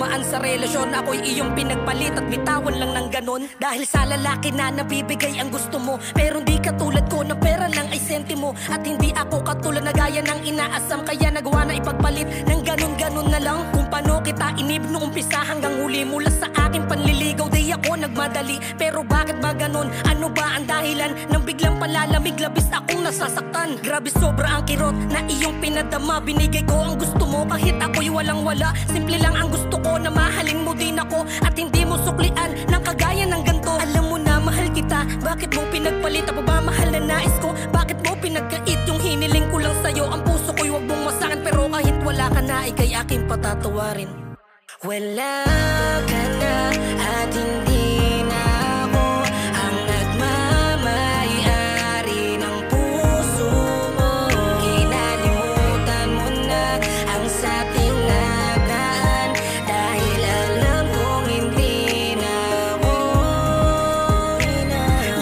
dumaan sa relasyon, ako'y iyong pinagpalit at bitawan lang ng ganon. Dahil sa lalaki na nabibigay ang gusto mo, pero hindi katulad ko na pera lang ay sentimo. At hindi ako katulad na gaya ng inaasam, kaya nagawa na ipagpalit ng ganon-ganon na lang. Kung paano kita inib noong umpisa hanggang huli, mula sa aking panliligaw di ako nagmadali. Pero bakit ba ganon? Ano ba ang dahilan nang biglang palalamig, labis akong nasasaktan? Grabe sobra ang kirot na iyong pinadama, binigay ko ang gusto mo kahit ako'y walang-wala. Simple lang ang gusto ko, na mahalin mo din ako at hindi mo suklian ng kagaya ng ganto. Alam mo na mahal kita, bakit mo pinagpalit ang pagmamahal na nais ko? Bakit mo pinagkait yung hiniling ko lang sa'yo? Ang puso ko'y wag mong masakin, pero kahit wala ka na, ika'y aking patatawarin. Wala ka na at hindi na ako ang nagmamay-ari ng puso mo. Kinalimutan mo na ang sa ating nakaraan, dahil alam kong hindi na ako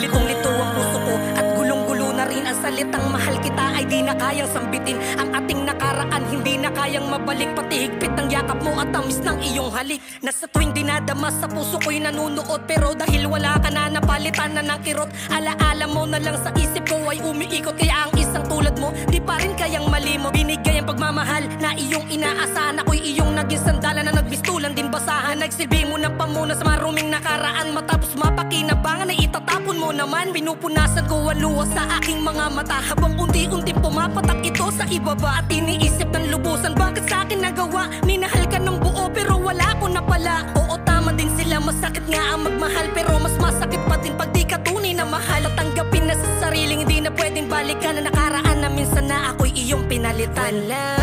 litong-lito ang puso ko at gulong-gulo na rin ang salitang mahal kita ay di na kayang sambitin. Ang ating nakaraan hindi na kayang mabalik, pati higpit ng yakap mo at tamis ng iyong halik. Nasa tuwing dinadama sa puso ko'y nanunuot, pero dahil wala ka na, napalitan na ng kirot. Alaala mo na lang sa isip ko ay umiikot, kaya ang isang tulad mo di pa rin kayang malimot. Binigay ang pagmamahal na iyong inaasahan, ako'y iyong naging sandalan na nagbistulan din basahan. Nagsilbi mo na pamuna sa maruming nakaraan, matapos mapakinabangan ay itatapon mo naman. Pinupunasan ko ang luha sa aking mga mata, habang unti-unti pumapatak ito sa ibaba. At iniisip ng lubusan, bakit sa akin nagawa? Minahal ka ng buo pero wala ko na pala. Oo, tama din sila, masakit nga ang magmahal, pero mas masakit pa din pag di ka tunay na mahal. At tanggapin na sa sariling hindi na pwedeng balikan na nakaraan na minsan na ako'y iyong pinalitan. Wala